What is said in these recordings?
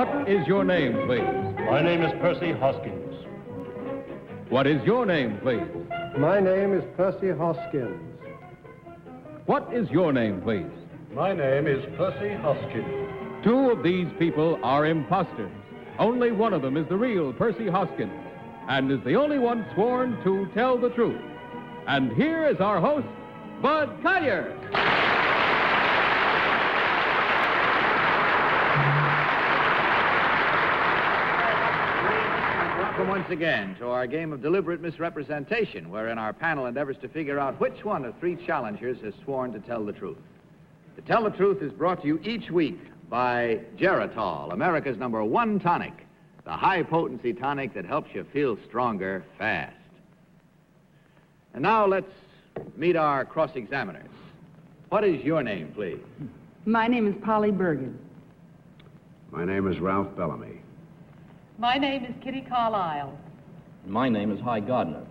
What is your name, please? My name is Percy Hoskins. What is your name, please? My name is Percy Hoskins. What is your name, please? My name is Percy Hoskins. Two of these people are imposters. Only one of them is the real Percy Hoskins, and is the only one sworn to tell the truth. And here is our host, Bud Collier. Welcome once again to our game of deliberate misrepresentation, wherein our panel endeavors to figure out which one of three challengers has sworn to tell the truth. To Tell the Truth is brought to you each week by Geritol, America's #1 tonic, the high-potency tonic that helps you feel stronger fast. And now let's meet our cross-examiners. What is your name, please? My name is Polly Bergen. My name is Ralph Bellamy. My name is Kitty Carlisle. My name is Hy Gardner.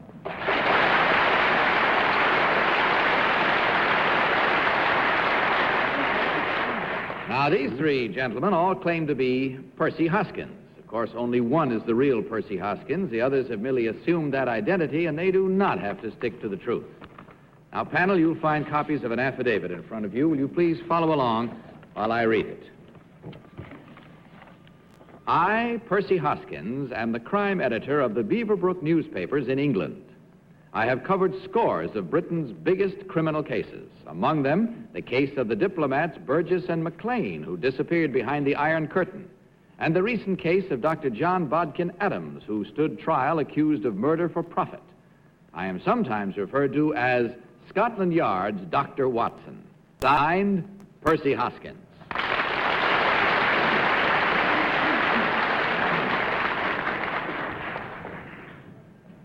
Now, these three gentlemen all claim to be Percy Hoskins. Of course, only one is the real Percy Hoskins. The others have merely assumed that identity, and they do not have to stick to the truth. Now, panel, you'll find copies of an affidavit in front of you. Will you please follow along while I read it? I, Percy Hoskins, am the crime editor of the Beaverbrook newspapers in England. I have covered scores of Britain's biggest criminal cases, among them the case of the diplomats Burgess and McLean, who disappeared behind the Iron Curtain, and the recent case of Dr. John Bodkin Adams, who stood trial accused of murder for profit. I am sometimes referred to as Scotland Yard's Dr. Watson. Signed, Percy Hoskins.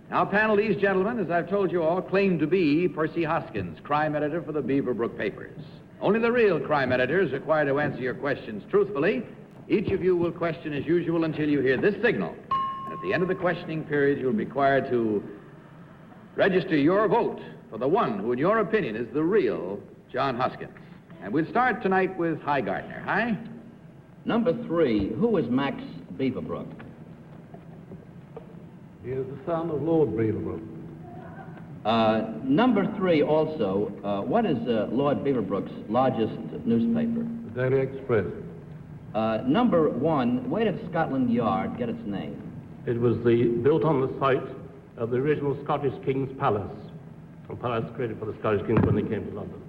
Now, panel, these gentlemen, as I've told you all, claim to be Percy Hoskins, crime editor for the Beaverbrook papers. Only the real crime editor is required to answer your questions truthfully. Each of you will question as usual until you hear this signal. And at the end of the questioning period, you'll be required to register your vote for the one who, in your opinion, is the real John Hoskins. And we'll start tonight with Hy Gardner. Hy? Number 3, who is Max Beaverbrook? He is the son of Lord Beaverbrook. Number 3 also, what is Lord Beaverbrook's largest newspaper? The Daily Express. Number 1, where did Scotland Yard get its name? It was built on the site of the original Scottish King's Palace, a palace created for the Scottish Kings when they came to London.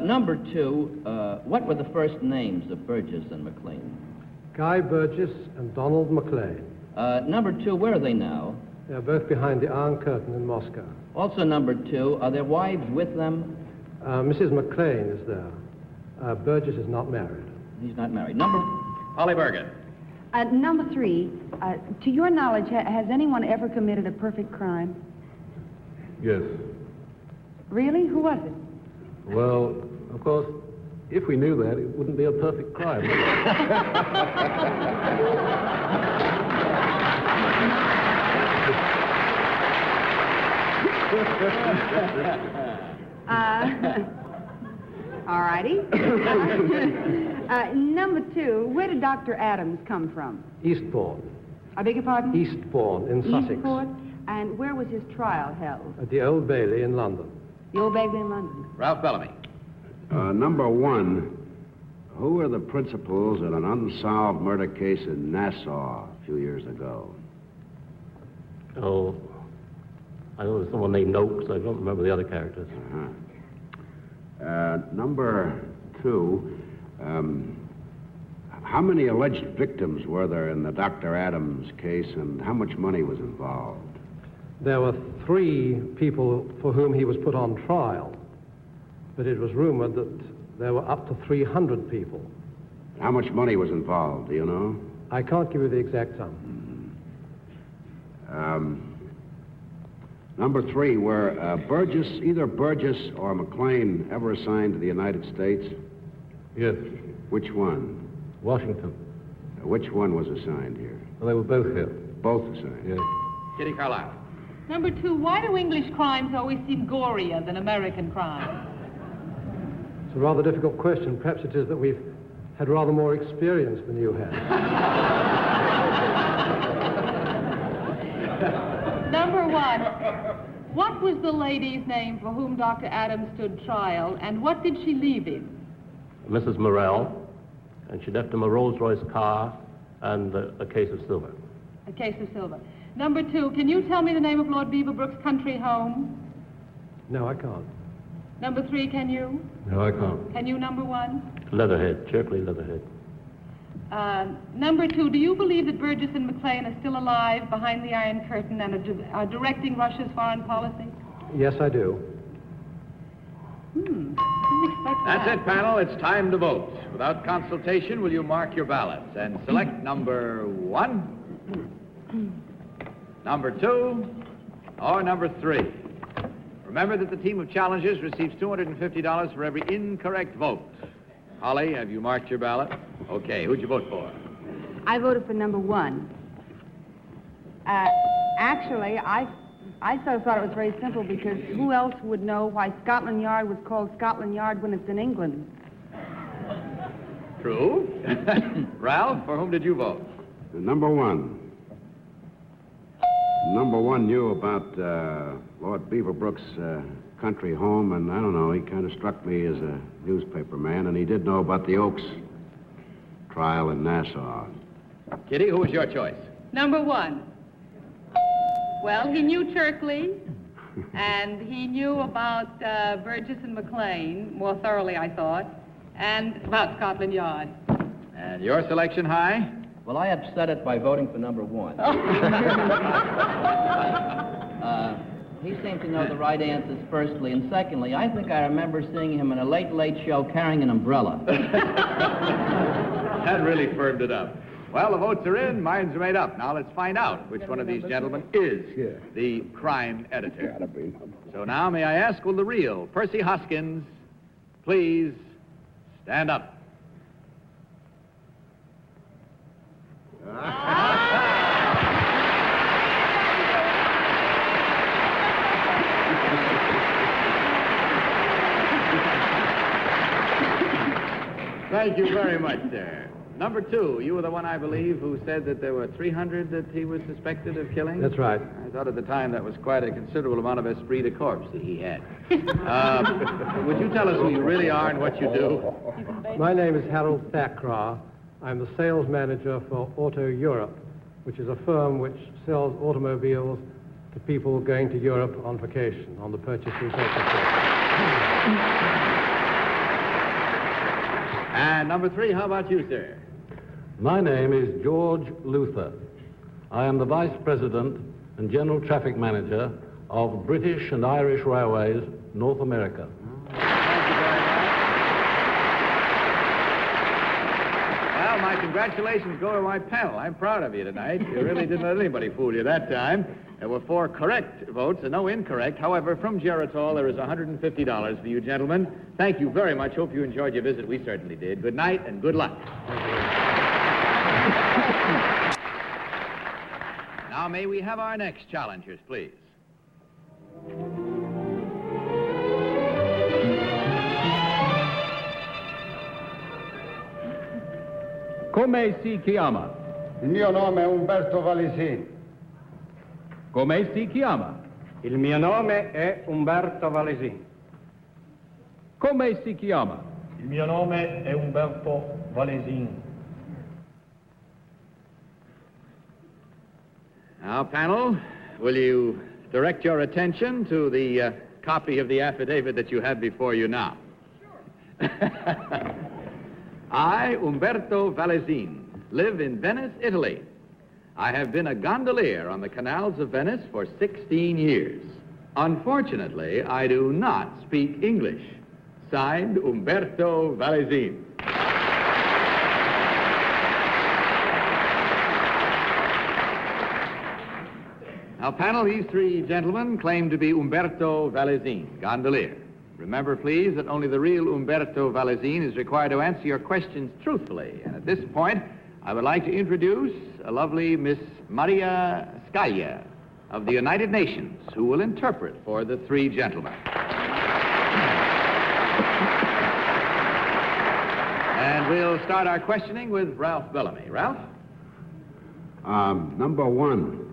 Number 2, what were the first names of Burgess and McLean? Guy Burgess and Donald McLean. Number 2, where are they now? They're both behind the Iron Curtain in Moscow. Also number 2, are their wives with them? Mrs. McLean is there. Burgess is not married. He's not married. Number... Polly Bergen. Number 3, to your knowledge, has anyone ever committed a perfect crime? Yes. Really? Who was it? Well, of course, if we knew that, it wouldn't be a perfect crime. All righty. Number 2, where did Dr. Adams come from? Eastbourne. I beg your pardon? Eastbourne in Sussex. Eastbourne? And where was his trial held? At the Old Bailey in London. The Old Bailey in London. Ralph Bellamy. Number 1, who were the principals in an unsolved murder case in Nassau a few years ago? Oh, I know there's someone named Noakes. I don't remember the other characters. Number 2, how many alleged victims were there in the Dr. Adams case, and how much money was involved? There were 3 people for whom he was put on trial, but it was rumored that there were up to 300 people. How much money was involved, do you know? I can't give you the exact sum. Number 3, were either Burgess or McLean ever assigned to the United States? Yes. Which one? Washington. Which one was assigned here? Well, they were both here. Both assigned? Yes. Kitty Carlisle. Number 2, why do English crimes always seem gorier than American crimes? It's a rather difficult question. Perhaps it is that we've had rather more experience than you had. Number 1, what was the lady's name for whom Dr. Adams stood trial, and what did she leave him? Mrs. Morrell, and she left him a Rolls-Royce car and a case of silver. A case of silver. Number 2, can you tell me the name of Lord Beaverbrook's country home? No, I can't. Number 3, can you? No, I can't. Can you, number 1? Leatherhead, Cherkley Leatherhead. Number 2, do you believe that Burgess and McLean are still alive behind the Iron Curtain and are directing Russia's foreign policy? Yes, I do. Didn't expect that. That's it, panel. It's time to vote. Without consultation, will you mark your ballots and select number 1, number 2, or number 3? Remember that the team of challengers receives $250 for every incorrect vote. Holly, have you marked your ballot? Okay, who'd you vote for? I voted for number 1. Actually, I sort of thought it was very simple because who else would know why Scotland Yard was called Scotland Yard when it's in England? True. Ralph, for whom did you vote? Number 1. Number 1 knew about Lord Beaverbrook's country home, and I don't know, he kind of struck me as a newspaper man, and he did know about the Oaks trial in Nassau. Kitty, who was your choice? Number 1. Well, he knew Cherkley, and he knew about Burgess and McLean more thoroughly, I thought, and about Scotland Yard. And your selection, High? Well, I upset it by voting for number 1. He seemed to know the right answers, firstly, and secondly, I think I remember seeing him in a late show carrying an umbrella. That really firmed it up. Well, the votes are in, minds are made up. Now let's find out which one of these gentlemen is the crime editor. So now, may I ask, will the real Percy Hoskins please stand up? Thank you very much, sir. Number 2, you were the one, I believe, who said that there were 300 that he was suspected of killing? That's right. I thought at the time that was quite a considerable amount of esprit de corps that he had. Would you tell us who you really are and what you do? My name is Harold Thakrar. I'm the sales manager for Auto Europe, which is a firm which sells automobiles to people going to Europe on vacation, on the purchase and purchase. And number 3, how about you, sir? My name is George Luther. I am the Vice President and General Traffic Manager of British and Irish Railways, North America. Thank you very much. Well, my congratulations go to my panel. I'm proud of you tonight. You really didn't let anybody fool you that time. There were 4 correct votes and no incorrect. However, from Geritol, there is $150 for you gentlemen. Thank you very much. Hope you enjoyed your visit. We certainly did. Good night and good luck. Now, may we have our next challengers, please? Come si chiama? Il mio nome è Umberto Valesin. Come si chiama? Il mio nome è Umberto Valesin. Come si chiama? Il mio nome è Umberto Valesin. Now, panel, will you direct your attention to the copy of the affidavit that you have before you now? Sure. I, Umberto Valesin, live in Venice, Italy. I have been a gondolier on the canals of Venice for 16 years. Unfortunately, I do not speak English. Signed, Umberto Valesin. Now, panel, these 3 gentlemen claim to be Umberto Valesin, gondolier. Remember, please, that only the real Umberto Valesin is required to answer your questions truthfully. And at this point, I would like to introduce a lovely Miss Maria Scaglia of the United Nations, who will interpret for the 3 gentlemen. And we'll we'll start our questioning with Ralph Bellamy. Ralph? Number one.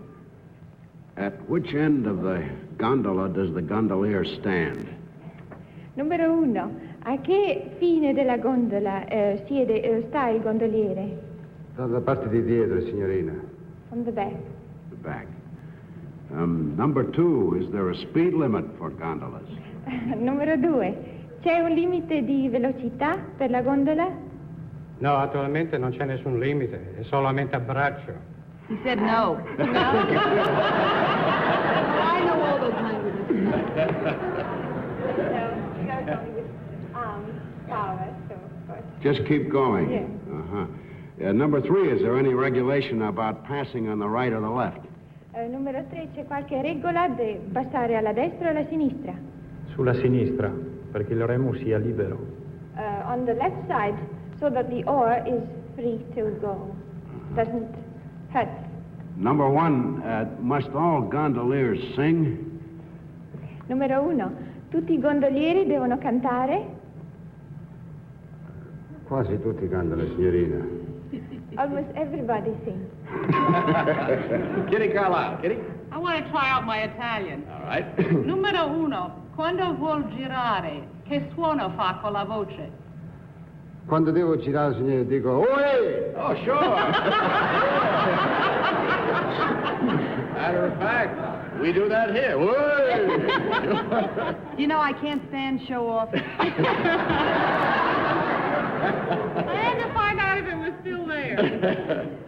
At which end of the gondola does the gondolier stand? Numero 1. A che fine della gondola sta il gondoliere? Dalla parte di dietro, signorina. From the back. The back. Number 2. Is there a speed limit for gondolas? Numero 2. C'è un limite di velocità per la gondola? No, attualmente non c'è nessun limite, è solamente a braccio. He said no. I know all those languages. Power, so, Just keep going. Yeah. Uh-huh. Number 3. Is there any regulation about passing on the right or the left? Numero 3. C'è qualche regola di passare alla destra o alla sinistra? Sulla sinistra, perché il remo sia libero. On the left side, so that the oar is free to go. Doesn't hurt. Number 1. Must all gondoliers sing? Numero 1. Tutti i gondolieri devono cantare? Quasi tutti cantano, signorina. Almost everybody sings. Kitty Carlisle. Kitty? I want to try out my Italian. All right. Numero 1. Quando vuol girare, che suono fa con la voce? Quando devo girare, signore, dico, Oe! Oh, sure. Matter of fact, we do that here. Whoa! You know, I can't stand show-off. I had to find out if it was still there.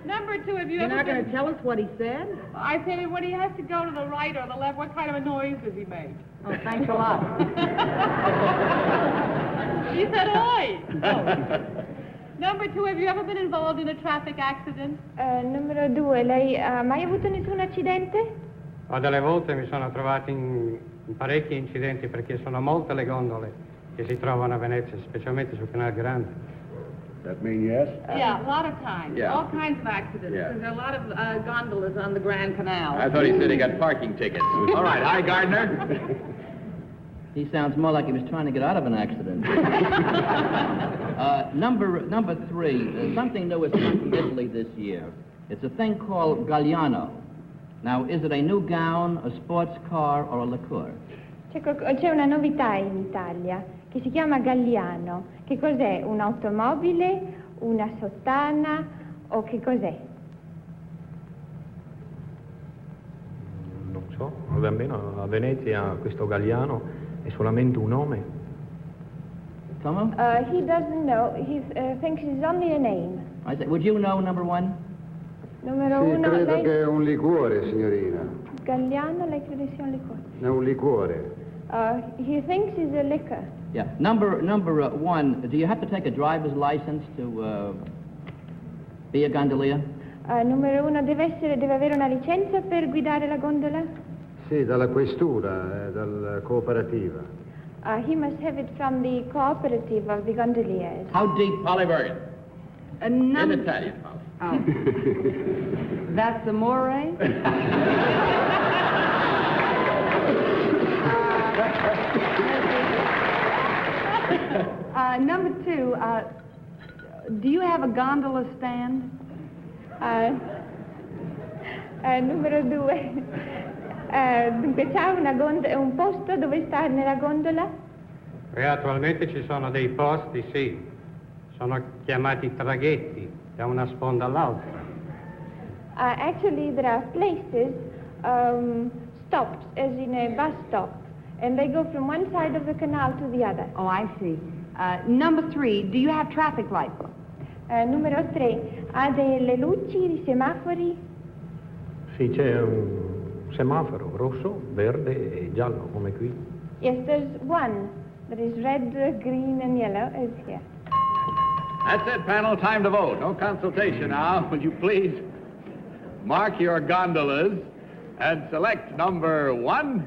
Number 2, have you You're ever not going to been... tell us what he said? I said, when he has to go to the right or the left, what kind of a noise does he make? Oh, thanks a lot. She said, oi! Oh. Number 2, have you ever been involved in a traffic accident? Numero 2. Lei ha mai avuto nessun accidente? Delle volte mi sono trovato in parecchi incidenti perché sono molte le gondole che si trovano a Venezia, specialmente sul Canale Grande. That mean yes? Yeah, a lot of times. Yeah. All kinds of accidents. Yeah. There are a lot of gondolas on the Grand Canal. I thought he said he got parking tickets. All right. Hi, Gardner. He sounds more like he was trying to get out of an accident. Number 3, something new has come from Italy this year. It's a thing called Galliano. Now, is it a new gown, a sports car, or a liqueur? C'è una novità in Italia che si chiama Galliano. Che cos'è? Un'automobile, una sottana o che cos'è? Non so, almeno a Venezia questo Galliano è solamente un nome. Come? He doesn't know. He thinks it's only a name. I said, would you know, number 1? Numero Sì, 1. credo Lei... che è un liquore, signorina. Galliano, lei crede sia un liquore? È un liquore. He thinks it's a liquor. Yeah. Number 1, do you have to take a driver's license to be a gondolier? Numero 1, deve avere una licenza per guidare la gondola? Sì, dalla questura, dalla cooperativa. He must have it from the cooperative of the gondoliers. How deep? Polly Bergen. In Number... Italian, Polly. Oh. That's the moray? Number 2, do you have a gondola stand? Numero 2, dunque c'è un posto dove sta nella gondola? Attualmente ci sono dei posti, sì. Sono chiamati traghetti, da una sponda all'altra. Actually, there are places, stops, as in a bus stop, and they go from one side of the canal to the other. Oh, I see. Number 3, do you have traffic lights? Numero 3, ha delle luci, di semafori? Sì, c'è un semaforo rosso, verde e giallo, come qui. Yes, there's one. There is red, green, and yellow, as here. That's it, panel. Time to vote. No consultation now. Will you please mark your gondolas and select number 1,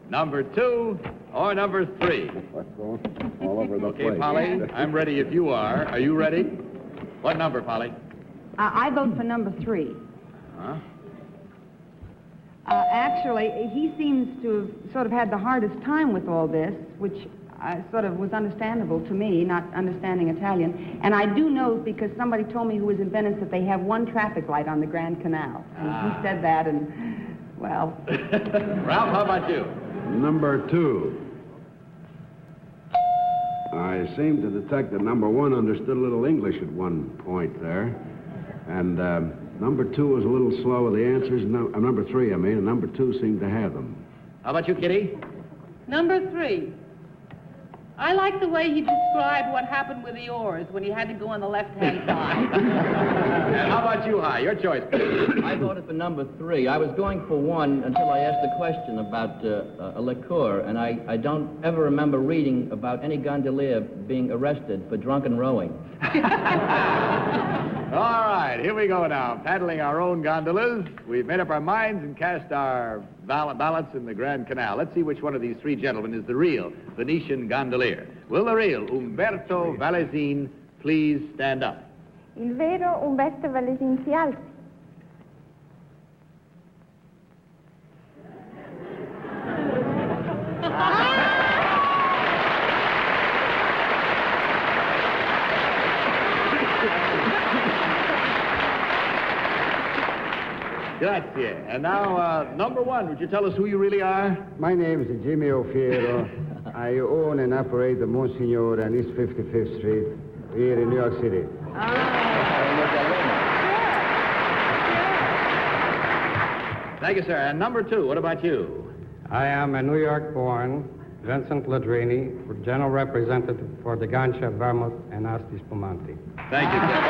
number 2, or number 3. What's going all over the place? Okay, Polly, I'm ready if you are. Are you ready? What number, Polly? I vote for number 3. Huh? Actually, he seems to have sort of had the hardest time with all this, which sort of was understandable to me, not understanding Italian. And I do know, because somebody told me who was in Venice, that they have one traffic light on the Grand Canal. And he said that, and, well... Ralph, how about you? Number 2. I seem to detect that number 1 understood a little English at one point there. And number 2 was a little slow with the answers. Number 3, I mean, and number 2 seemed to have them. How about you, Kitty? Number 3. I like the way he described what happened with the oars when he had to go on the left-hand side. And how about you, Hi? Your choice, please. I voted for number 3. I was going for 1 until I asked the question about a liqueur, and I don't ever remember reading about any gondolier being arrested for drunken rowing. All right, here we go now, paddling our own gondolas. We've made up our minds and cast our ballots in the Grand Canal. Let's see which one of these 3 gentlemen is the real Venetian gondolier. Will the real Umberto Vallesin please stand up? Il vero Umberto Vallesin si alzi. Grazie. And now, number 1, would you tell us who you really are? My name is Jimmy O'Fiero. I own and operate the Monsignor on East 55th Street here in New York City. Thank you, sir. And number 2, what about you? I am a New York-born Vincent Ladrini, General Representative for the Gancia, Vermouth, and Asti Spumante. Thank you, sir.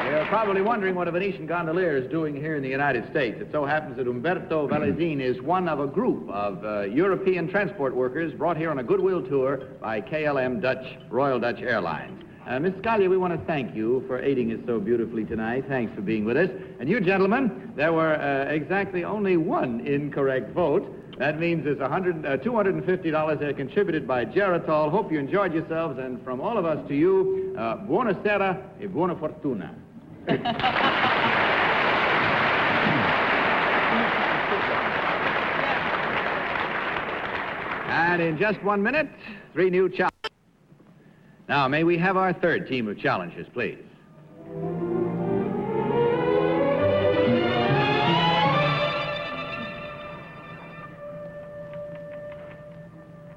You're probably wondering what a Venetian gondolier is doing here in the United States. It so happens that Umberto Vallesin is one of a group of European transport workers brought here on a goodwill tour by KLM Royal Dutch Airlines. Miss Scalia, we want to thank you for aiding us so beautifully tonight. Thanks for being with us. And you gentlemen, there were exactly only 1 incorrect vote. That means there's $250 there contributed by Geritol. Hope you enjoyed yourselves. And from all of us to you, buona sera e buona fortuna. And in just 1 minute, 3 new challenges. Now, may we have our 3rd team of challengers, please?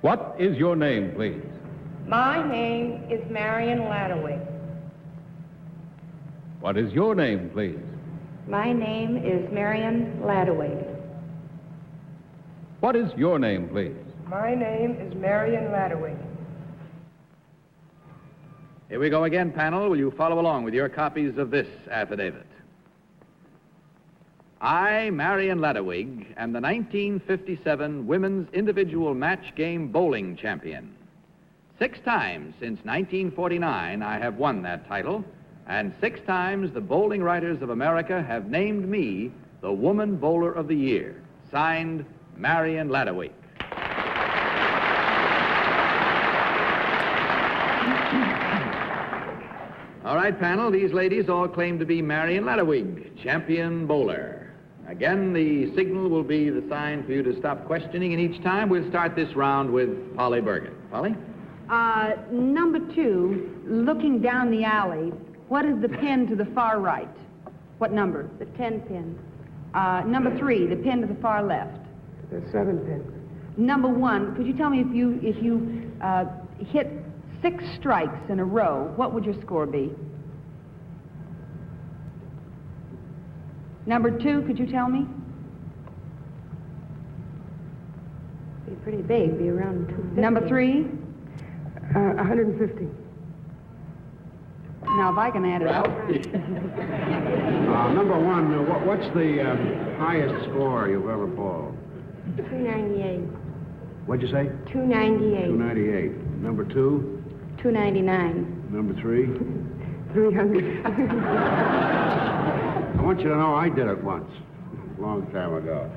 What is your name, please? My name is Marion Ladaway. What is your name, please? My name is Marion Ladaway. What is your name, please? My name is Marion Ladaway. Here we go again, panel. Will you follow along with your copies of this affidavit? I, Marion Ladawig, am the 1957 Women's Individual Match Game Bowling Champion. 6 times since 1949 I have won that title, and 6 times the Bowling Writers of America have named me the Woman Bowler of the Year. Signed, Marion Ladawig. All right, panel, these ladies all claim to be Marion Ladawig, champion bowler. Again, the signal will be the sign for you to stop questioning, and each time we'll start this round with Polly Bergen. Polly? Number 2, looking down the alley, what is the pin to the far right? What number? The 10 pin. Number 3, the pin to the far left. The 7 pin. Number 1, could you tell me if you hit 6 strikes in a row, what would your score be? Number 2, could you tell me? Be pretty big, be around 250. Number 3? 150. Now, if I can add it up. Number 1, what's the highest score you've ever bowled? 298. What'd you say? 298. 298. Number 2? 299. Number 3? 300. I want you to know I did it once, a long time ago.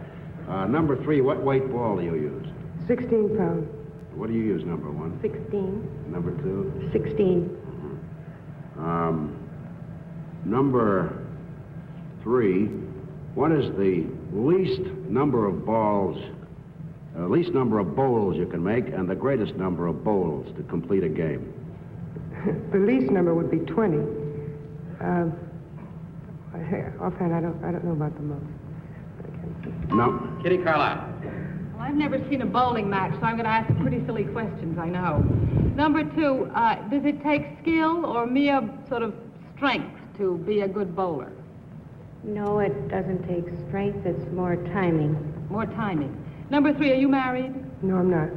Number 3, what weight ball do you use? 16 pounds. What do you use, number 1? 16. Number 2? 16. Number 3, what is the least number of balls least number of bowls you can make and the greatest number of bowls to complete a game. The least number would be 20. Offhand, I don't know about the most. No. Kitty Carlisle. Well, I've never seen a bowling match, so I'm going to ask some pretty silly questions, I know. Number 2, does it take skill or mere sort of strength to be a good bowler? No, it doesn't take strength. It's more timing. More timing. Number 3, are you married? No, I'm not.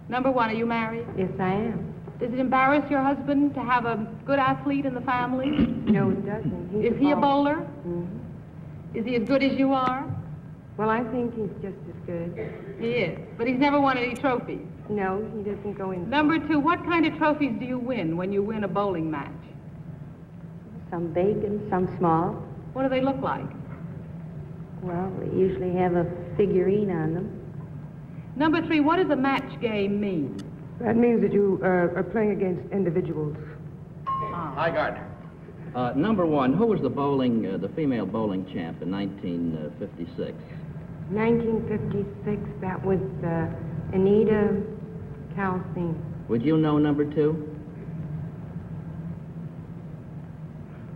Number 1, are you married? Yes, I am. Does it embarrass your husband to have a good athlete in the family? No, it doesn't. Is he a bowler? Mm-hmm. Is he as good as you are? Well, I think he's just as good. He is, but he's never won any trophies. No, he doesn't go in. Number 2, what kind of trophies do you win when you win a bowling match? Some big and some small. What do they look like? Well, they usually have a figurine on them. Number 3, what does a match game mean? That means that you are playing against individuals. Hi, Gardner. Number 1, who was the female bowling champ in 1956? 1956, that was Anita Calhoun. Would you know number 2?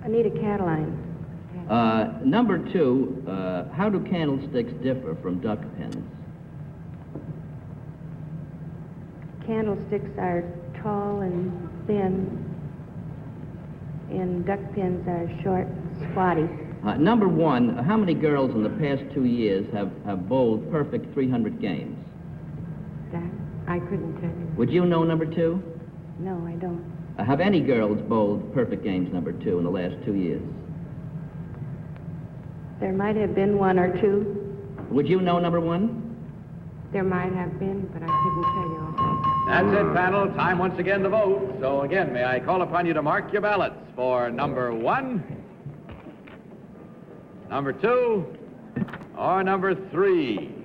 Anita Cataline. Number 2, how do candlesticks differ from duck pins? Candlesticks are tall and thin, and duck pins are short and squatty. Number 1, how many girls in the past 2 years have bowled perfect 300 games? That I couldn't tell you. Would you know number 2? No, I don't. Have any girls bowled perfect games number 2 in the last 2 years? There might have been 1 or 2. Would you know number 1? There might have been, but I couldn't tell you. That's it, panel. Time once again to vote. So again, may I call upon you to mark your ballots for number 1, number 2, or number 3.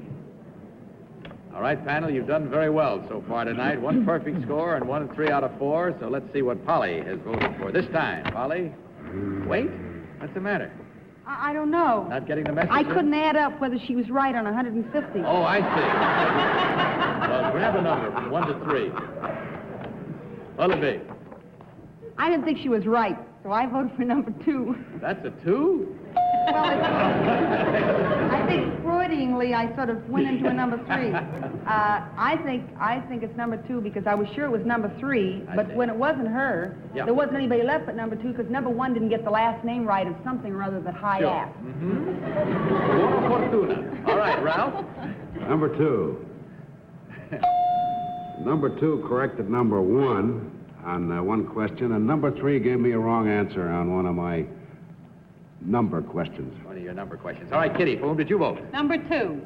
All right, panel, you've done very well so far tonight. 1 perfect score and 1 3 out of 4. So let's see what Polly has voted for this time. Polly? Wait. What's the matter? I don't know. Not getting the message? I couldn't add up whether she was right on 150. Oh, I see. Well, grab a number from 1 to 3. What'll it be? I didn't think she was right, so I voted for number 2. That's a 2? Well, I think Freudianly I sort of went into a number 3. I think it's number 2 because I was sure it was number 3, but when it wasn't her, there wasn't anybody left but number 2 because number 1 didn't get the last name right of something or other that High asked. Buona fortuna. All right, Ralph? Number 2. Number 2 corrected number 1 on 1 question, and number 3 gave me a wrong answer on one of my number questions. One of your number questions. All right, Kitty, for whom did you vote? Number 2.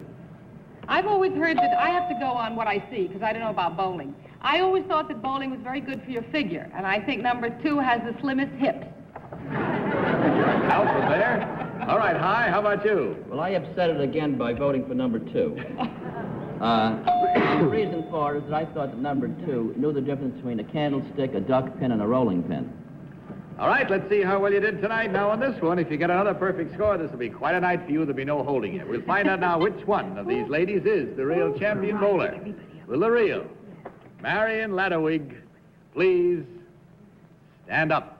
I've always heard that I have to go on what I see because I don't know about bowling. I always thought that bowling was very good for your figure, and I think number 2 has the slimmest hips. Out from there. All right, High, how about you? Well, I upset it again by voting for number 2. The reason for it is that I thought that number 2 knew the difference between a candlestick, a duck pin, and a rolling pin. All right, let's see how well you did tonight. Now on this one, if you get another perfect score, this will be quite a night for you. There'll be no holding it. We'll find out now which one of these ladies is the real champion bowler. Will the real Marion Ladowig please stand up?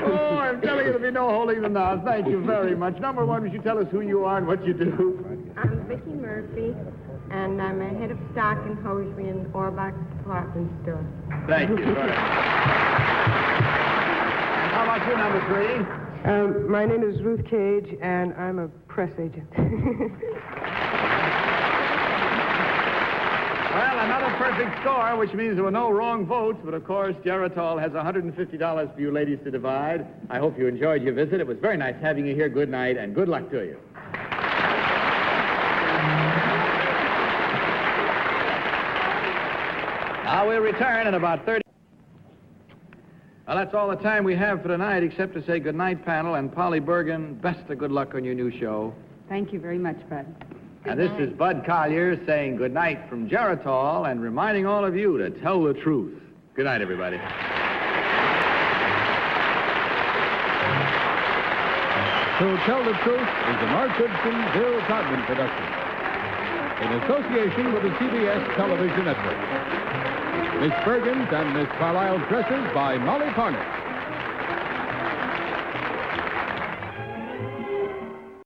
Oh, I'm telling you, there'll be no holding them now. Thank you very much. Number 1, would you tell us who you are and what you do? I'm Vicki Murphy, and I'm a head of stock and hosiery in Orbach department store. Thank you very much. And how about you, number 3? My name is Ruth Cage, and I'm a press agent. Well, another perfect score, which means there were no wrong votes, but of course, Geritol has $150 for you ladies to divide. I hope you enjoyed your visit. It was very nice having you here. Good night, and good luck to you. Now we'll return in about 30... Well, that's all the time we have for tonight, except to say good night, panel, and Polly Bergen, best of good luck on your new show. Thank you very much, Bud. And this is Bud Collier saying good night from Geritol and reminding all of you to tell the truth. Good night, everybody. To Tell the Truth is a Mark Goodson, Bill Todman production, in association with the CBS Television Network. Miss Bergens and Miss Carlisle dresses by Molly Parnell.